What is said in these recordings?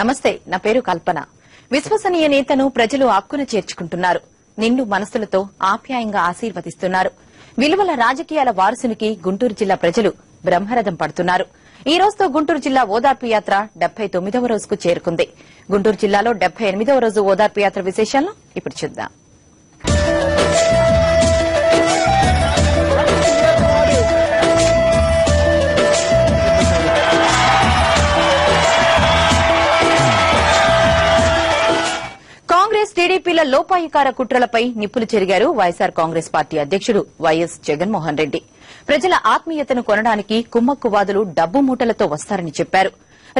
నమస్తే, నా పేరు కల్పన. విశ్వసనీయ నేతను ప్రజలు హక్కున చేర్చుకుంటున్నారు. నిండు మనసులతో ఆప్యాయంగా ఆశీర్వదిస్తున్నారు. విలువల రాజకీయాల వారసునికి గుంటూరు జిల్లా ప్రజలు బ్రహ్మరథం పడుతున్నారు. ఈ రోజుతో గుంటూరు జిల్లా ఓదార్పు యాత్ర 79వ రోజుకు చేరుకుంది. గుంటూరు జిల్లాలో 78వ రోజు ఓదార్పు యాత్ర విశేషాలను ఇప్పుడు చూద్దాం. కాంగ్రెస్ టీడీపీల లోపాయికార కుట్రలపై నిప్పులు చెరిగారు వైఎస్సార్ కాంగ్రెస్ పార్టీ అధ్యకుడు వైఎస్ జగన్మోహన్ రెడ్డి. ప్రజల ఆత్మీయతను కొనడానికి కుమ్మక్కువాదులు డబ్బు మూటలతో వస్తారని చెప్పారు.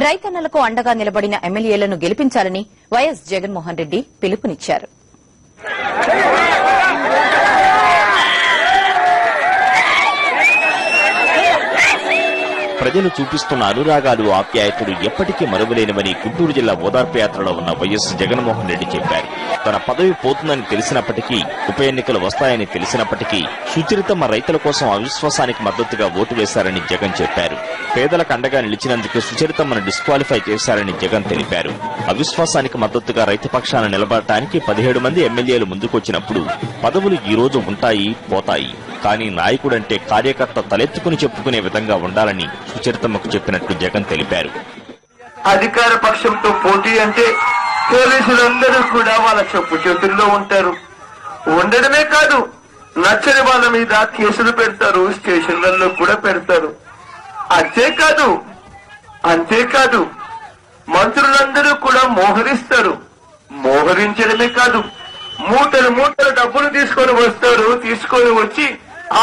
రైతన్నలకు అండగా నిలబడిన ఎమ్మెల్యేలను గెలిపించాలని వైఎస్ జగన్మోహన్ రెడ్డి పిలుపునిచ్చారు. ప్రజలు చూపిస్తున్న అనురాగాలు, ఆప్యాయతలు ఎప్పటికీ మరువలేనివని గుంటూరు జిల్లా ఓదార్పు యాత్రలో ఉన్న వైఎస్ జగన్మోహన్ రెడ్డి చెప్పారు. తన పదవి పోతుందని తెలిసినప్పటికీ, ఉప ఎన్నికలు వస్తాయని తెలిసినప్పటికీ సుచరితమ్మ రైతుల కోసం అవిశ్వాసానికి మద్దతుగా ఓటు వేశారని జగన్ చెప్పారు. పేదలకు అండగా నిలిచినందుకు సుచరితమ్మను డిస్క్వాలిఫై చేశారని జగన్ తెలిపారు. అవిశ్వాసానికి మద్దతుగా రైతు పక్షాన నిలబడటానికి 17 మంది ఎమ్మెల్యేలు ముందుకొచ్చినప్పుడు పదవులు ఈ రోజు ఉంటాయి, పోతాయి. కానీ నాయకుడంటే కార్యకర్త తలెత్తుకుని చెప్పుకునే విధంగా ఉండాలని సుచరితమ్మకు చెప్పినట్లు జగన్ తెలిపారు. అధికార పక్షంతో పోటీ అంటే పోలీసులందరూ కూడా వాళ్ళ చెప్పు చేతుల్లో ఉంటారు. ఉండడమే కాదు, నచ్చని వాళ్ళ మీద కేసులు పెడతారు, స్టేషన్లలో కూడా పెడతారు. అంతేకాదు మంత్రులందరూ కూడా మోహరిస్తారు. మోహరించడమే కాదు, మూటలు మూటలు డబ్బులు తీసుకొని వస్తారు. తీసుకొని వచ్చి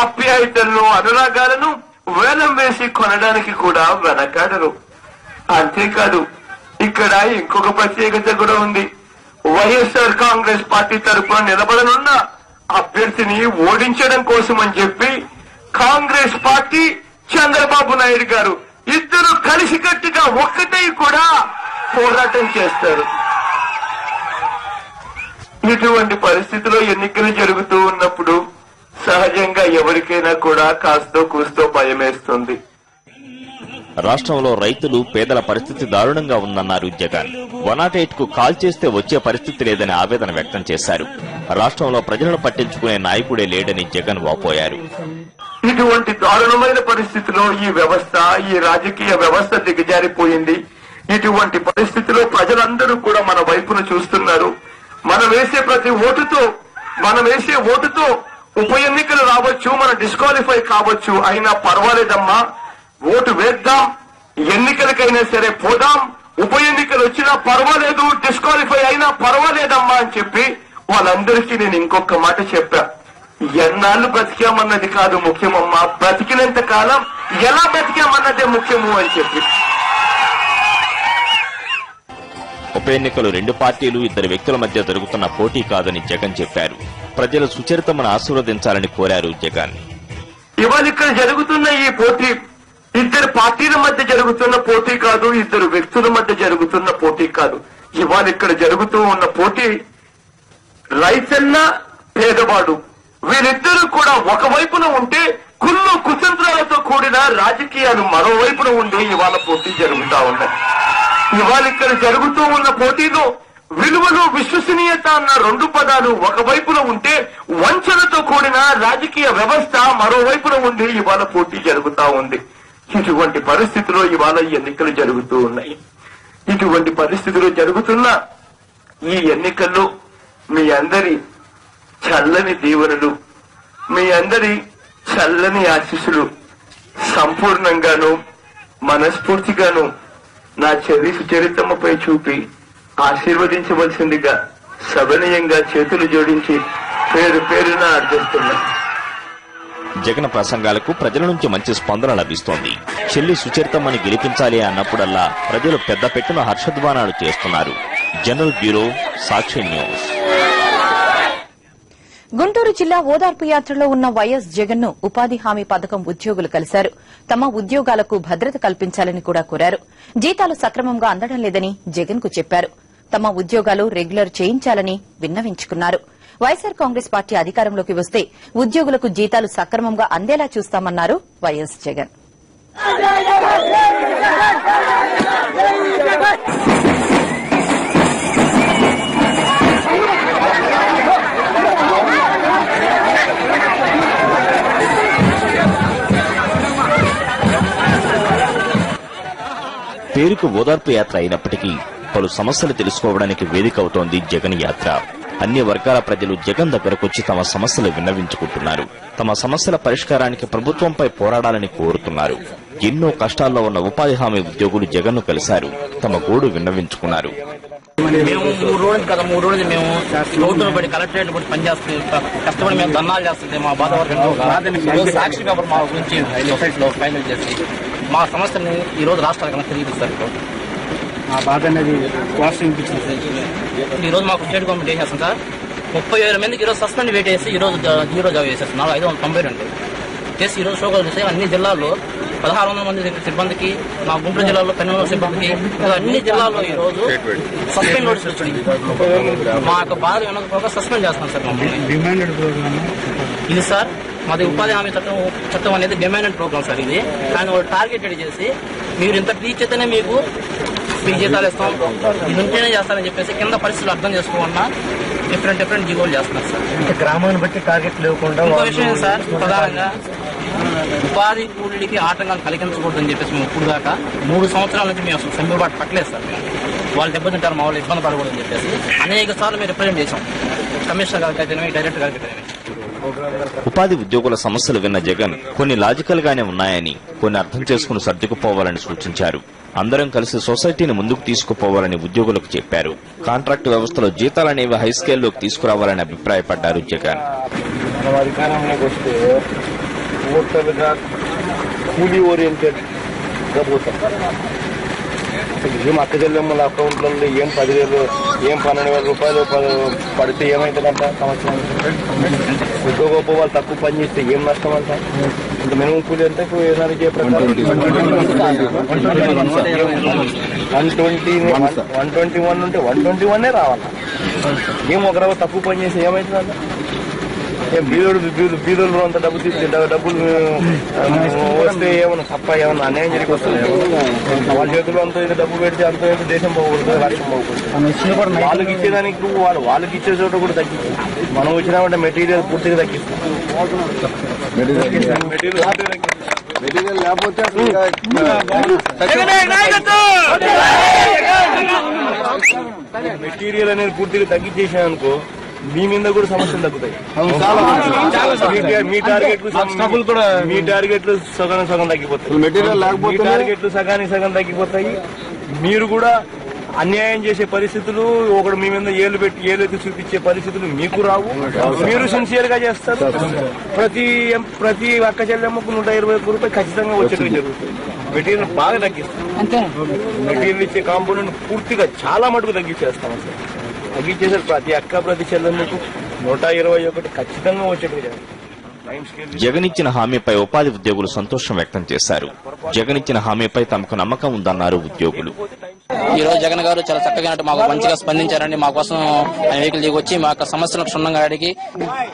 ఆప్యాయతలను, అనురాగాలను వేలం వేసి కొనడానికి కూడా వెనకాడరు. అంతేకాదు, ఇక్కడ ఇంకొక ప్రత్యేకత కూడా ఉంది. వైఎస్ఆర్ కాంగ్రెస్ పార్టీ తరఫున నిలబడనున్న అభ్యర్థిని ఓడించడం కోసం అని చెప్పి కాంగ్రెస్ పార్టీ, చంద్రబాబు నాయుడు గారు ఇద్దరు కలిసికట్టుగా ఒక్కటై కూడా పోరాటం చేస్తారు. ఇటువంటి పరిస్థితిలో ఎన్నికలు జరుగుతూ ఉన్నప్పుడు సహజంగా ఎవరికైనా కూడా కాస్తో కూస్తో భయమేస్తుంది. రాష్ట్రంలో రైతులు, పేదల పరిస్థితి దారుణంగా ఉందన్నారు జగన్. 108 కు కాల్ చేస్తే వచ్చే పరిస్థితి లేదని ఆవేదన వ్యక్తం చేశారు. రాష్ట్రంలో ప్రజలను పట్టించుకునే నాయకుడే లేడని జగన్ వాపోయారు. ఇటువంటి దారుణమైన పరిస్థితిలో ఈ వ్యవస్థ, ఈ రాజకీయ వ్యవస్థ దిగజారిపోయింది. ఇటువంటి పరిస్థితిలో ప్రజలందరూ కూడా మన వైపును చూస్తున్నారు. మనం వేసే ఓటుతో ఉప ఎన్నికలు రావచ్చు, మనం డిస్క్వాలిఫై కావచ్చు, అయినా పర్వాలేదమ్మా, ఓటు వేద్దాం, ఎన్నికలకైనా సరే పోదాం, ఉప ఎన్నికలు వచ్చినా పర్వాలేదు, డిస్క్వాలిఫై అయినా పర్వాలేదమ్మా అని చెప్పి వాళ్ళందరికీ నేను ఇంకొక మాట చెప్పా. ఎన్నాళ్ళు బ్రతికామన్నది కాదు ముఖ్యమమ్మా, బ్రతికినంత కాలం ఎలా బ్రతికామన్నదే ముఖ్యము అని చెప్పి. ఉప ఎన్నికలు 2 పార్టీలు, 2 వ్యక్తుల మధ్య జరుగుతున్న పోటీ కాదని జగన్ చెప్పారు. ప్రజలు సుచరితమ్మను ఆశీర్వదించాలని కోరారు జగన్. ఇవాళ ఇక్కడ జరుగుతున్న ఈ పోటీ 2 పార్టీల మధ్య జరుగుతున్న పోటీ కాదు, 2 వ్యక్తుల మధ్య జరుగుతున్న పోటీ కాదు. ఇవాళ ఇక్కడ జరుగుతూ ఉన్న పోటీ రైతన్న, పేదవాడు, వీరిద్దరూ కూడా ఒకవైపున ఉంటే కుళ్ళు కుతంత్రాలతో కూడిన రాజకీయాలు మరోవైపున ఉండి ఇవాళ పోటీ జరుగుతా ఉన్నాయి. ఇవాళ ఇక్కడ జరుగుతూ ఉన్న పోటీలో విలువలు, విశ్వసనీయత అన్న 2 పదాలు ఒకవైపున ఉంటే వంచనతో కూడిన రాజకీయ వ్యవస్థ మరోవైపున ఉండి ఇవాళ పోటీ జరుగుతా ఉంది. ఇటువంటి పరిస్థితిలో ఇవాళ ఎన్నికలు జరుగుతూ ఉన్నాయి. ఇటువంటి పరిస్థితిలో జరుగుతున్న ఈ ఎన్నికల్లో మీ అందరి చల్లని దీవెనలు, మీ అందరి చల్లని ఆశీస్సులు సంపూర్ణంగాను, మనస్ఫూర్తిగాను నా చెల్లి సుచరితమ్మపై చూపి ఆశీర్వదించవలసిందిగా సభనీయంగా చేతులు జోడించి పేరు పేరున అర్థిస్తున్నా. జగన్ ప్రసంగాలకు ప్రజల నుంచి మంచి స్పందన లభిస్తోంది. చెల్లి సుచరితమ్మని గెలిపించాలి అన్నప్పుడల్లా ప్రజలు పెద్ద పెట్టున హర్షధ్వానాలు చేస్తున్నారు. జనరల్ బ్యూరో, సాక్షి న్యూస్. గుంటూరు జిల్లా ఓదార్పు యాత్రలో ఉన్న వైఎస్ జగన్ ను ఉపాధి హామీ పథకం ఉద్యోగులు కలిశారు. తమ ఉద్యోగాలకు భద్రత కల్పించాలని కూడా కోరారు. జీతాలు సక్రమంగా అందడం లేదని జగన్ కు చెప్పారు. తమ ఉద్యోగాలు రెగ్యులర్ చేయించాలని విన్నవించుకున్నారు. వైఎస్సార్ కాంగ్రెస్ పార్టీ అధికారంలోకి వస్తే ఉద్యోగులకు జీతాలు సక్రమంగా అందేలా చూస్తామన్నారు వైఎస్ జగన్. పేరుకు ఓదార్పు యాత్ర అయినప్పటికీ పలు సమస్యలు తెలుసుకోవడానికి వేదిక అవుతోంది జగన్ యాత్ర. అన్ని వర్గాల ప్రజలు జగన్ దగ్గరకొచ్చి తమ సమస్యలు విన్నవించుకుంటున్నారు. తమ సమస్యల పరిష్కారానికి ప్రభుత్వంపై పోరాడాలని కోరుతున్నారు. ఎన్నో కష్టాల్లో ఉన్న ఉపాధి హామీ ఉద్యోగులు జగన్ను కలిశారు. తమ గోడు విన్నవించుకున్నారు. మేము 3 రోజులు మేము రోడ్డును బట్టి కలెక్టరేట్ బట్టి పనిచేస్తున్నాం. కష్టపడి మేము ధర్నాలు చేస్తుంటే మా బాధ సాక్షి పేపర్ మా గురించి సొసైటీలో ఫైనల్ చేసి మా సమస్యని ఈ రోజు రాష్ట్రాలకు తెలియజేస్తారు. మా బాధ అనేది ఈ రోజు మాకు స్టేట్ గవర్నమెంట్ ఏం చేస్తాం సార్, 30,000 మందికి ఈరోజు సస్పెండ్ వెయిట్ వేసి ఈ రోజు 0 జాబ్ వేసేస్తున్నారు. 592 చేసి ఈరోజు షోకాలు చూస్తే అన్ని జిల్లాల్లో 1,600 మంది సిబ్బందికి, మా గుంటూరు జిల్లాలో 1200 సిబ్బందికి, అన్ని జిల్లాల్లో ఈ రోజు సస్పెండ్ నోటీసులు వచ్చింది. మా యొక్క బాధ వినకపోగా సస్పెండ్ చేస్తాం సార్ మమ్మల్ని. ఇది సార్ మాది ఉపాధి హామీ చట్టం అనేది డిమాండెడ్ ప్రోగ్రామ్ సార్ ఇది. కానీ వాళ్ళు టార్గెటెడ్ చేసి మీరు ఇంత టీచ్ అయితేనే మీకు జీతాలు ఇస్తాం, ఇది ఉంటేనే చేస్తారని చెప్పేసి కింద పరిస్థితులు అర్థం చేసుకోకుండా డిఫరెంట్ జీవోలు చేస్తున్నారు సార్. గ్రామాన్ని బట్టి టార్గెట్ లేకుండా ఇంకో విషయం సార్, ప్రధానంగా ఉపాధి కూలీకి ఆటంకాలు కలిగించకూడదని చెప్పేసి మేము ఇప్పుడు దాకా 3 సంవత్సరాల నుంచి మేము సమ్మెబాటు పట్టలేదు సార్. వాళ్ళు దెబ్బతింటారు, మా వాళ్ళు ఇబ్బంది పడకూడదని చెప్పేసి అనేక సార్లు మేము రిప్రజెంట్ చేశాం. కమిషనర్ గారికి అయితేనే, డైరెక్టర్ గారికి అయితేనే. ఉపాధి ఉద్యోగుల సమస్యలు విన్న జగన్ కొన్ని లాజికల్ గానే ఉన్నాయని, కొన్ని అర్థం చేసుకుని సర్దుకుపోవాలని సూచించారు. అందరం కలిసి సొసైటీని ముందుకు తీసుకుపోవాలని ఉద్యోగులకు చెప్పారు. కాంట్రాక్టు వ్యవస్థలో జీతాలనేవి హై స్కేల్లోకి తీసుకురావాలని అభిప్రాయపడ్డారు జగన్. కూలీ ఓరియంటెడ్ గా పోతాం. ఏం అక్కజల్లెమ్మల అకౌంట్లలో ఏం 10,000 ఏం 12,000 రూపాయలు పడితే ఏమైతుందంట సంవత్సరం? ఎక్కువ గొప్ప వాళ్ళు తక్కువ పని చేస్తే ఏం నష్టం అంట? ఇంత మినిమం కూలీ ఎంత ఏదానికి 121 ఉంటే 121 రావాలా? ఏం ఒక రోజు తక్కువ పని చేస్తే ఏమైతుందంట? ఏం బీదోళ్ళు అంత డబ్బులు వస్తే ఏమన్నా తప్ప ఏమన్నా అన్యాయం జరిగి వస్తుంది? వాళ్ళ చేతులు అంత డబ్బు పెడితే అంత దేశం పోకూడదు, రాష్ట్రం పోకూడదు. వాళ్ళకి ఇచ్చేదానికి వాళ్ళకి ఇచ్చే చోట కూడా తగ్గిస్తాం. మనం వచ్చినామంటే మెటీరియల్ పూర్తిగా తగ్గిస్తాం. మెటీరియల్ లేకపోతే మెటీరియల్ అనేది పూర్తిగా తగ్గించేసానుకో మీ మీద కూడా సమస్యలు తగ్గుతాయి. మీ టార్గెట్లు సగం తగ్గిపోతాయి. మెటీరియల్ లేకపోతే టార్గెట్లు సగం తగ్గిపోతాయి. మీరు కూడా అన్యాయం చేసే పరిస్థితులు, ఒకడు మీ మీద ఏలెత్తి చూపించే పరిస్థితులు మీకు రావు. మీరు సిన్సియర్ గా చేస్తారు. ప్రతి అక్క చెల్లెమ్మకు 121 రూపాయలు ఖచ్చితంగా వచ్చేట్టు జరుగుతుంది. మెటీరియల్ బాగా తగ్గిస్తాం. మెటీరియల్ ఇచ్చే కాంపోనెంట్ పూర్తిగా చాలా మటుకు తగ్గించేస్తాం. అసలు తగ్గించేసారు. ప్రతి అక్క ప్రతి చెల్లెమ్మకు 121 ఖచ్చితంగా వచ్చేట్టు జరుగుతుంది. జగన్ ఇచ్చిన హామీపై ఉపాధి ఉద్యోగులు సంతోషం వ్యక్తం చేశారు. జగన్ ఇచ్చిన హామీపై తమకు నమ్మకం ఉందన్నారు ఉద్యోగులు. ఈ రోజు జగన్ గారు చాలా చక్కగా మాకు మంచిగా స్పందించారండి. మా కోసం ఆయన వెహికల్ దిగి వచ్చి మా యొక్క సమస్యలకు క్షుణ్ణంగా అడిగి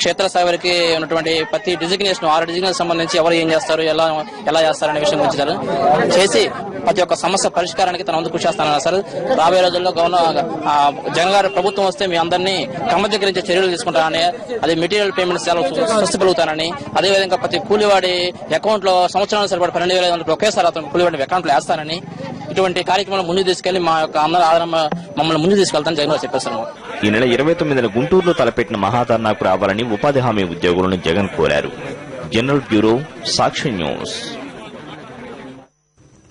క్షేత్రస్థాయి వరకు ఉన్నటువంటి ప్రతి డిజిగ్నేషన్ 6 డిజిగ్నేషన్ సంబంధించి ఎవరు ఏం చేస్తారు, ఎలా చేస్తారనే విషయం గురించి చేసి ప్రతి ఒక్క సమస్య పరిష్కారానికి తన వంతు కృషి చేస్తానన్నారు సార్. రాబోయే రోజుల్లో జగన్ గారు ప్రభుత్వం వస్తే మీ అందరినీ క్రమబద్ధీకరించే చర్యలు తీసుకుంటానని, అది మెటీరియల్ పేమెంట్స్ చాలా స్వస్థపలుగుతానని, అదేవిధంగా ప్రతి కూలివాడి అకౌంట్ లో సంవత్సరానికి సరిపడి 12,500 ఒకేసారి అతను కూలివాడి అకౌంట్ లో వేస్తానని, ఇటువంటి కార్యక్రమాలు ముందుకు తీసుకెళ్లి మా యొక్క అందరూ ఆధారం మమ్మల్ని ముందుకు తీసుకెళ్తానని జగన్ గారు చెప్పేశారు. ఈ నెల 29న గుంటూరులో తలపెట్టిన మహాధర్నాకు రావాలని ఉపాధి హామీ ఉద్యోగులను జగన్ కోరారు. జనరల్ బ్యూరో, సాక్షి న్యూస్.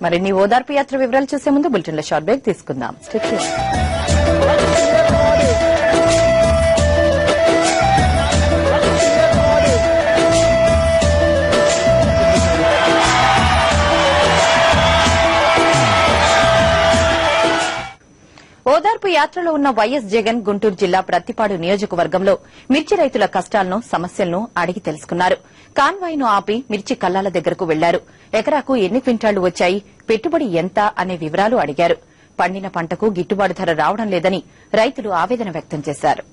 మరిన్ని ఓదార్పు యాత్ర వివరాలు చూసే ముందు బులెటిన్ లో షార్ట్ బ్రేక్ తీసుకుందాం. ఓదార్పు యాత్రలో ఉన్న వైఎస్ జగన్ గుంటూరు జిల్లా ప్రత్తిపాడు నియోజకవర్గంలో మిర్చి రైతుల కష్టాలను, సమస్యలను అడిగి తెలుసుకున్నారు. కాన్వాయ్ను ఆపి మిర్చి కల్లాల దగ్గరకు వెళ్లారు. ఎకరాకు ఎన్ని క్వింటాళ్లు వచ్చాయి, పెట్టుబడి ఎంత అనే వివరాలు అడిగారు. పండిన పంటకు గిట్టుబాటు ధర రావడం లేదని రైతులు ఆవేదన వ్యక్తం చేశారు.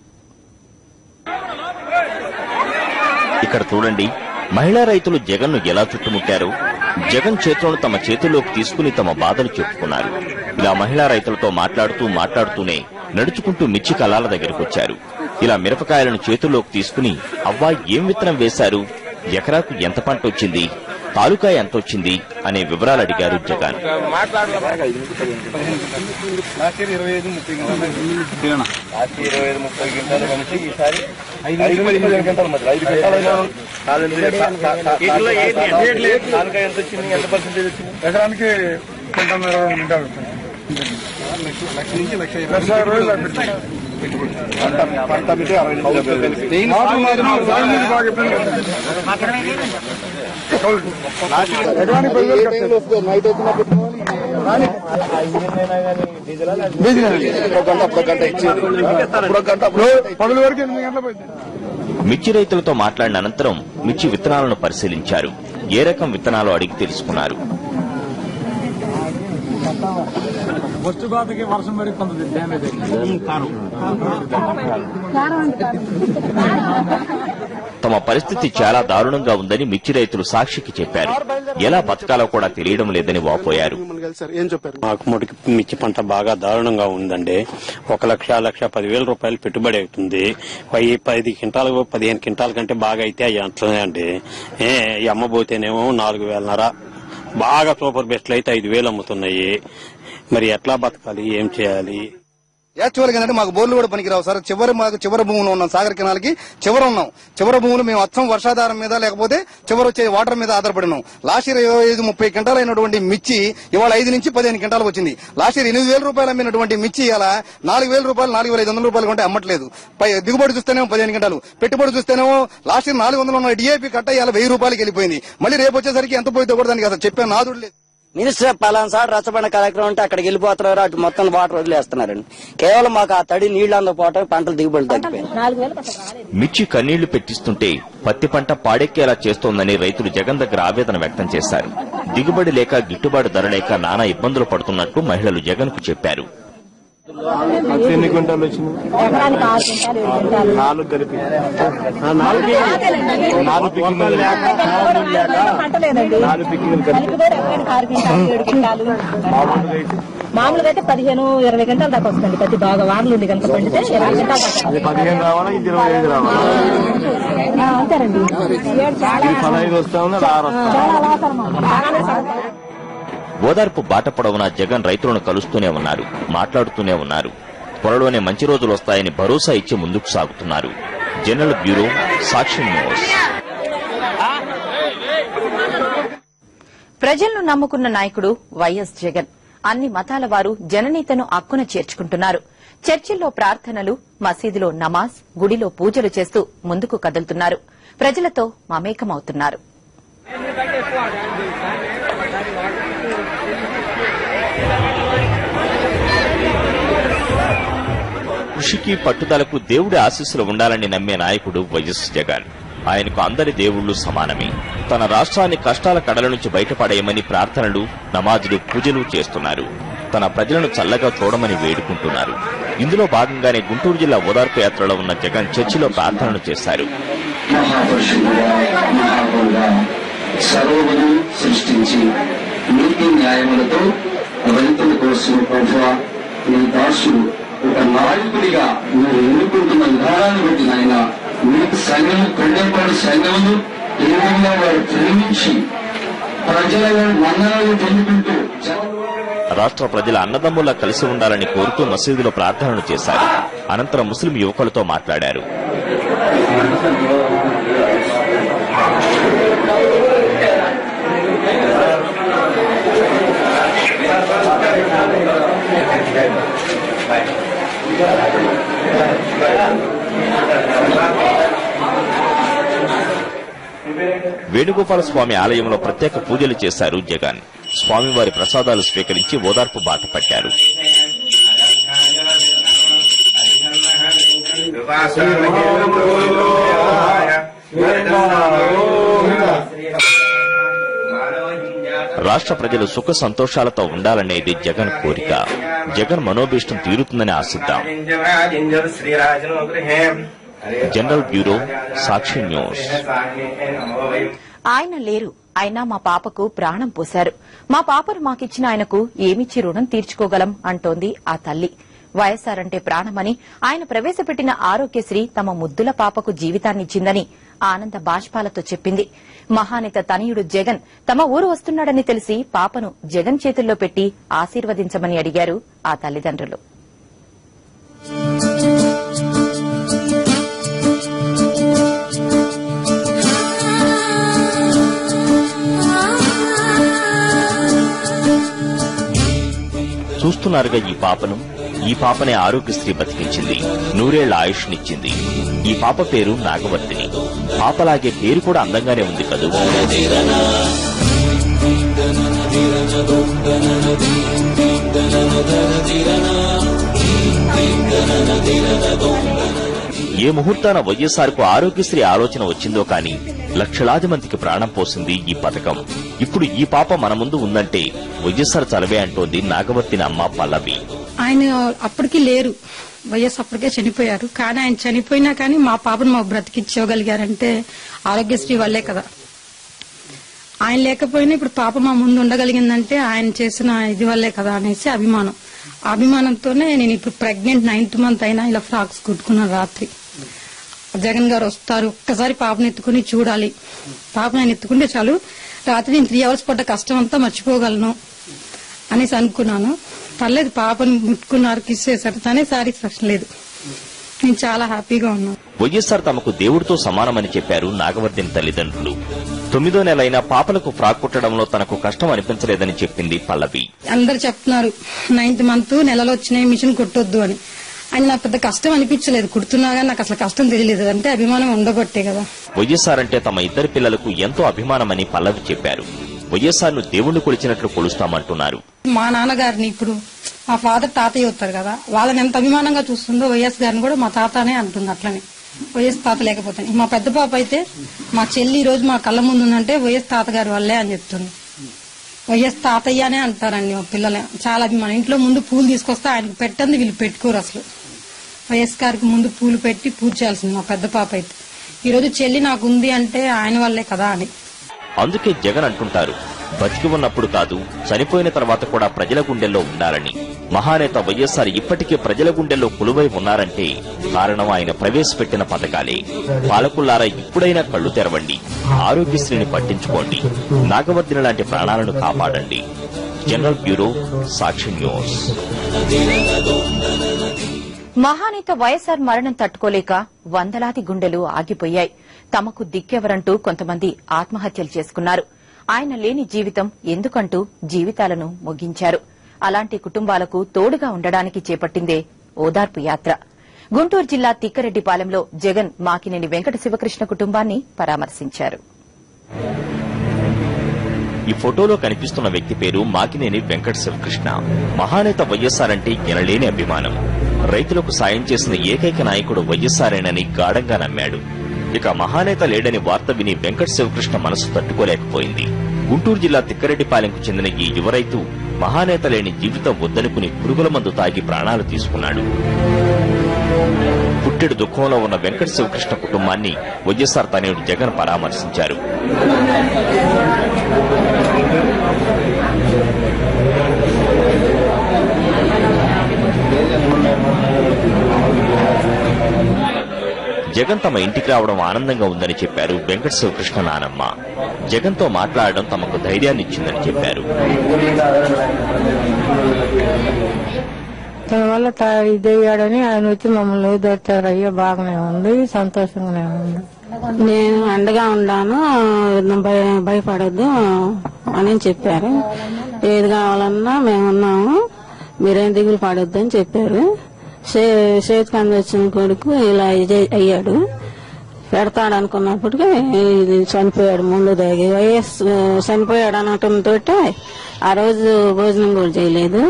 ఇక్కడ చూడండి, మహిళా రైతులు జగన్ ను ఎలా చుట్టుముట్టారు. జగన్ చేతులను తమ చేతుల్లోకి తీసుకుని తమ బాధలు చెప్పుకున్నారు. ఇలా మహిళా రైతులతో మాట్లాడుతూనే నడుచుకుంటూ మిర్చి కల్లాల దగ్గరకు వచ్చారు. ఇలా మిరపకాయలను చేతుల్లోకి తీసుకుని, అవ్వా ఏం విత్తనం వేశారు, ఎకరాకు ఎంత పంట వచ్చింది, తాలూకా ఎంతొచ్చింది అనే వివరాలు అడిగారు జగన్. ఎకరానికి 10 వరకు 8 గంటల పోయింది. మిర్చి రైతులతో మాట్లాడిన అనంతరం మిర్చి విత్తనాలను పరిశీలించారు. ఏ రకం విత్తనాలు అడిగి తెలుసుకున్నారు. వర్షం పడి కొంత డ్యామేజ్ తమ పరిస్థితి చాలా దారుణంగా ఉందని మిర్చి రైతులు సాక్షికి చెప్పారు. ఎలా బతకాలో కూడా తెలియడం లేదని వాపోయారు. మాకు మటుకు మిర్చి పంట బాగా దారుణంగా ఉందండి. 1,10,10,000 రూపాయలు పెట్టుబడి అవుతుంది. 10 క్వింటాలు 15 క్వింటాల కంటే బాగా అయితే అట్లనే అండి. అమ్మబోతేనేమో 4,500 బాగా సూపర్ బెస్ట్లు అయితే 5,000 అమ్ముతున్నాయి. మరి ఎట్లా బతకాలి, ఏం చేయాలి? యాక్చువల్ గా మాకు బోర్లు కూడా పనికిరావు సార్. చివరి భూములు ఉన్నాం, సాగర్ కెనాల్కి చివర ఉన్నాం. చివరి భూములు మేము అచ్చం వర్షాధారం మీద లేకపోతే చివరి వచ్చే వాటర్ మీద ఆధారపడినాం. లాస్ట్ ఇయర్ 25-30 క్వింటాలు అయినటువంటి మిర్చి ఇవాళ 5 నుంచి 15 క్వింటాలు వచ్చింది. లాస్ట్ ఇయర్ 8,000 రూపాయలు అమ్మినటువంటి మిర్చి ఇలా 4,000 రూపాయలు 4,500 రూపాయలు కొంటే అమ్మట్లేదు. దిగుబడి చూస్తేనేమో 15 క్వింటాలు, పెట్టుబడి చూస్తేనేమో లాస్ట్ ఇయర్ 400 ఉన్న డిఏపీ కట్ట ఇలా 1,000 రూపాయలకి వెళ్ళిపోయింది. మళ్ళీ రేపు వచ్చేసరికి ఎంత పోయితే కూడా దానికి అసలు చెప్పాను నాదుడు లేదు. మినిస్టర్ పలానా సార్ రచ్చబండ కార్యక్రమం అంటే అక్కడికి వెళ్ళిపోతున్నారు, అటు మొత్తం వాటర్ వదిలేస్తున్నారండి. కేవలం మాకు ఆ తడి నీళ్లు అందకపోవటం పంటలు దిగుబడి తగ్గిపోయింది. మిర్చి కన్నీళ్లు పెట్టిస్తుంటే పత్తి పంట పాడెక్కేలా చేస్తోందని రైతులు జగన్ దగ్గర ఆవేదన వ్యక్తం చేశారు. దిగుబడి లేక గిట్టుబాటు ధర లేక నానా ఇబ్బందులు పడుతున్నట్టు మహిళలు జగన్ కు చెప్పారు. ఎన్ని క్వింటాలు వచ్చింది? 4 కలిపి 4 పిక్కింగ్ మామూలుగా అయితే 15-20 గంటల దాకా వస్తుంది. ప్రతి బాగా వానలు ఉంది కనుక పండితే 20 గంటలు 15 రావాలా, ఇది 25 రావాలా? అంతేనండి. 15 వస్తా ఉంది, 6 వస్తా. ఓదార్పు బాట పొడవునా జగన్ రైతులను కలుస్తూనే ఉన్నారు, మాట్లాడుతూనే ఉన్నారు. త్వరలోనే మంచి రోజులు వస్తాయని భరోసా ఇచ్చి ముందుకు సాగుతున్నారు. జనరల్ బ్యూరో, సాక్షి న్యూస్. ప్రజలను నమ్ముకున్న నాయకుడు వైఎస్ జగన్. అన్ని మతాల వారు జననేతను అక్కున చేర్చుకుంటున్నారు. చర్చిల్లో ప్రార్థనలు, మసీదులో నమాజ్, గుడిలో పూజలు చేస్తూ ముందుకు కదులుతున్నారు. ప్రజలతో మమేకమవుతున్నారు. కృషికి పట్టుదలకు దేవుడి ఆశీస్సులు ఉండాలని నమ్మే నాయకుడు వైఎస్ జగన్. ఆయనకు అందరి దేవుళ్లు సమానమే. తన రాష్ట్రాన్ని కష్టాల కడల నుంచి బయటపడేయమని ప్రార్థనలు, నమాజులు, పూజలు చేస్తున్నారు. తన ప్రజలను చల్లగా చూడమని వేడుకుంటున్నారు. ఇందులో భాగంగానే గుంటూరు జిల్లా ఓదార్పు యాత్రలో ఉన్న జగన్ చర్చిలో ప్రార్థనలు చేశారు. సృష్టించి నీతి న్యాయములతో రైతుల కోసం ప్రభువా నీ దాసుడు ఒక నాయకుడిగా మీరు ఎన్నుకుంటున్న విధానాన్ని బట్టి ఆయన మీకు సంఘం కొండపాడు సంఘమును ఏ విధంగా వారు ప్రేమించి ప్రజల వందనాలు పొందుకుంటూ రాష్ట్ర ప్రజల అన్నదమ్ములా కలిసి ఉండాలని కోరుతూ మసీదులో ప్రార్థనలు చేశారు. అనంతరం ముస్లిం యువకులతో మాట్లాడారు. వేణుగోపాల స్వామి ఆలయంలో ప్రత్యేక పూజలు చేశారు జగన్. స్వామివారి ప్రసాదాలు స్వీకరించి ఓదార్పు బాట పట్టారు. రాష్ట్ర ప్రజలు సుఖ సంతోషాలతో ఉండాలనేది జగన్ కోరిక. జగన్ మనోభీష్టం తీరుతుందని ఆశిద్దాం. జనరల్ బ్యూరో, సాక్షి న్యూస్. ఆయన లేరు, అయినా మా పాపకు ప్రాణం పోశారు. మా పాపను మాకిచ్చిన ఆయనకు ఏమిచ్చి రుణం తీర్చుకోగలం అంటోంది ఆ తల్లి. వైఎస్సార్ అంటే ప్రాణమని ఆయన ప్రవేశపెట్టిన ఆరోగ్యశ్రీ తమ ముద్దుల పాపకు జీవితాన్నిచ్చిందని ఆనంద బాష్పాలతో చెప్పింది. మహానేత తనయుడు జగన్ తమ ఊరు వస్తున్నాడని తెలిసి పాపను జగన్ చేతుల్లో పెట్టి ఆశీర్వదించమని అడిగారు ఆ తల్లిదండ్రులు. చూస్తున్నారుగా ఈ పాపనే ఆరోగ్యశ్రీ బతికించింది, నూరేళ్ల ఆయుష్నిచ్చింది. ఈ పాప పేరు నాగవర్తిని. పాపలాగే పేరు కూడా అందంగానే ఉంది కదూ. ఏ ముహూర్తాన వైఎస్ఆర్కు ఆరోగ్యశ్రీ ఆలోచన వచ్చిందో కానీ లక్షలాది మందికి ప్రాణం పోసింది ఈ పథకం. ఇప్పుడు ఈ పాప మన ముందు ఉందంటే వైఎస్ఆర్ చలవే అంటోంది నాగవర్తిని అమ్మ పల్లవి. ఆయన అప్పటికి లేరు, వైఎస్ అప్పటికే చనిపోయారు. కానీ ఆయన చనిపోయినా కానీ మా పాపను మాకు బ్రతికించగలిగారంటే ఆరోగ్యశ్రీ వల్లే కదా. ఆయన లేకపోయినా ఇప్పుడు పాప మా ముందు ఉండగలిగిందంటే ఆయన చేసిన ఇది వల్లే కదా అనేసి అభిమానం. ఆ అభిమానంతోనే నేను ఇప్పుడు ప్రెగ్నెంట్ 9th month అయినా ఇలా ఫ్రాక్స్ కుట్టుకున్నాను. రాత్రి జగన్ గారు వస్తారు, ఒక్కసారి పాపను ఎత్తుకుని చూడాలి, పాపను ఆయన ఎత్తుకుంటే చాలు, రాత్రి నేను 3 hours పడ్డ కష్టం అంతా మర్చిపోగలను అనేసి అనుకున్నాను. పర్లేదు, పాపను ముట్టుకున్నారు, కిస్ చేశారు, తనే సాటిస్ఫాక్షన్ లేదు. నేను చాలా హ్యాపీగా ఉన్నాను. వైఎస్ఆర్ తమకు దేవుడితో సమానమని చెప్పారు నాగవర్ధిని తల్లిదండ్రులు. 9వ నెలైన పాపలకు ఫ్రాక్ కుట్టడంలో తనకు కష్టం అనిపించలేదని చెప్పింది పల్లవి. అందరు చెప్తున్నారు 9th month నెలలో వచ్చినాయి మిషన్ కుట్టొద్దు అని. ఆయన నాకు పెద్ద కష్టం అనిపించలేదు, కుడుతున్నా కానీ నాకు అసలు కష్టం తెలియలేదు. అంటే అభిమానం ఉండబట్టే కదా. వైఎస్ఆర్ అంటే తమ ఇద్దరు పిల్లలకు ఎంతో అభిమానమని పల్లవి చెప్పారు. వైఎస్ఆర్ ను దేవుణ్ణి కొలిచినట్లు కొలుస్తామంటున్నారు. మా నాన్నగారిని ఇప్పుడు మా ఫాదర్ తాతయ్య అవుతారు కదా, వాళ్ళని ఎంత అభిమానంగా చూస్తుందో వైఎస్ గారిని కూడా మా తాతనే అంటుంది. అట్లనే వైఎస్ తాత లేకపోతే. మా పెద్ద పాప అయితే మా చెల్లి ఈ రోజు మా కళ్ళ ముందు ఉందంటే వైఎస్ తాతగారి వల్లే అని చెప్తుంది. వైఎస్ తాతయ్యనే అంటారండి మా పిల్లలే. చాలా అభిమానం. ఇంట్లో ముందు పూలు తీసుకొస్తే ఆయనకు పెట్టండి, వీళ్ళు పెట్టుకోరు అసలు. వైఎస్ గారికి ముందు పూలు పెట్టి పూజ చేయాల్సింది మా పెద్ద పాప అయితే. ఈ రోజు చెల్లి నాకు ఉంది అంటే ఆయన వల్లే కదా అని. అందుకే జగన్ అంటుంటారు, బతికి ఉన్నప్పుడు కాదు చనిపోయిన తర్వాత కూడా ప్రజల గుండెల్లో ఉండాలని. మహానేత వైఎస్ఆర్ ఇప్పటికే ప్రజల గుండెల్లో కొలువై ఉన్నారంటే కారణం ఆయన ప్రవేశపెట్టిన పథకాలే. పాలకుల్లారా ఇప్పుడైనా కళ్లు తెరవండి, ఆరోగ్యశ్రీని పట్టించుకోండి, నాగవర్ధిని లాంటి ప్రాణాలను కాపాడండి. జనరల్ బ్యూరో, సాక్షి న్యూస్. మహానేత వైఎస్ఆర్ మరణం తట్టుకోలేక వందలాది గుండెలు ఆగిపోయాయి. తమకు దిక్కెవరంటూ కొంతమంది ఆత్మహత్యలు చేసుకున్నారు. ఆయన లేని జీవితం ఎందుకంటూ జీవితాలను ముగించారు. అలాంటి కుటుంబాలకు తోడుగా ఉండడానికి చేపట్టిందే ఓదార్పు యాత్ర. గుంటూరు జిల్లా తిక్కరెడ్డిపాలెంలో జగన్ మాకినేని వెంకట శివకృష్ణ కుటుంబాన్ని పరామర్శించారు. ఈ ఫోటోలో కనిపిస్తున్న వ్యక్తి పేరు మాకినేని వెంకట శివకృష్ణ. మహానేత వైఎస్ఆర్ అంటే ఎనలేని అభిమానం. రైతులకు సాయం చేసిన ఏకైక నాయకుడు వైఎస్ఆరేనని గాఢంగా నమ్మాడు. ఇక మహానేత లేడని వార్త విని వెంకట శివకృష్ణ మనసు తట్టుకోలేకపోయింది. గుంటూరు జిల్లా తిక్కరెడ్డిపాలెంకు చెందిన ఈ యువ రైతు మహానేత లేని జీవితం వద్దనుకుని పురుగుల మందు తాగి ప్రాణాలు తీసుకున్నాడు. పుట్టెడు దుఃఖంలో ఉన్న వెంకట శివకృష్ణ కుటుంబాన్ని వైఎస్ఆర్ తనయుడు జగన్ పరామర్శించారు. జగన్ తమ ఇంటికి రావడం ఆనందంగా ఉందని చెప్పారు వెంకట శివకృష్ణ నానమ్మ. జగన్తో మాట్లాడడం తమకు ధైర్యాన్ని ఇచ్చిందని చెప్పారు. తన వల్ల ఇదయ్యాడని ఆయన వచ్చి మమ్మల్ని ఓదార్చారు. అయ్యో బాగానే ఉంది, సంతోషంగానే ఉంది. నేను అండగా ఉన్నాను, భయపడద్దు అని చెప్పారు. ఏది కావాలన్నా మేమున్నాము, మీరేం దిగులు పడొద్దు అని చెప్పారు. చేతికంద వచ్చిన కొడుకు ఇలా అయ్యాడు. పెడతాడు అనుకున్నప్పటికీ చనిపోయాడు. ముందు దాగి వైఎస్ చనిపోయాడు అనటంతో ఆ రోజు భోజనం కూడా చేయలేదు.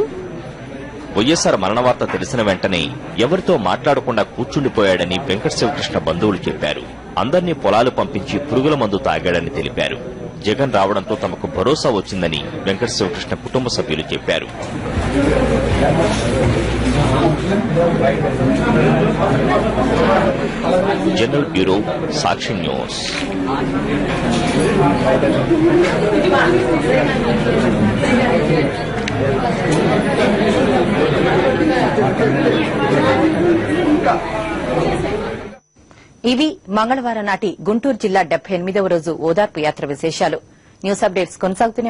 వైఎస్ఆర్ మరణ వార్త తెలిసిన వెంటనే ఎవరితో మాట్లాడకుండా కూర్చుండిపోయాడని వెంకట శివకృష్ణ బంధువులు చెప్పారు. అందర్నీ పొలాలు పంపించి పురుగుల మందు తాగాడని తెలిపారు. జగన్ రావడంతో తమకు భరోసా వచ్చిందని వెంకట శివకృష్ణ కుటుంబ సభ్యులు చెప్పారు. జనరల్ బ్యూరో, సాక్షి న్యూస్. ఇవి మంగళవారం నాటి గుంటూరు జిల్లా 78వ రోజు ఓదార్పు యాత్ర విశేషాలు. న్యూస్ అప్డేట్స్ కొనసాగుతూనే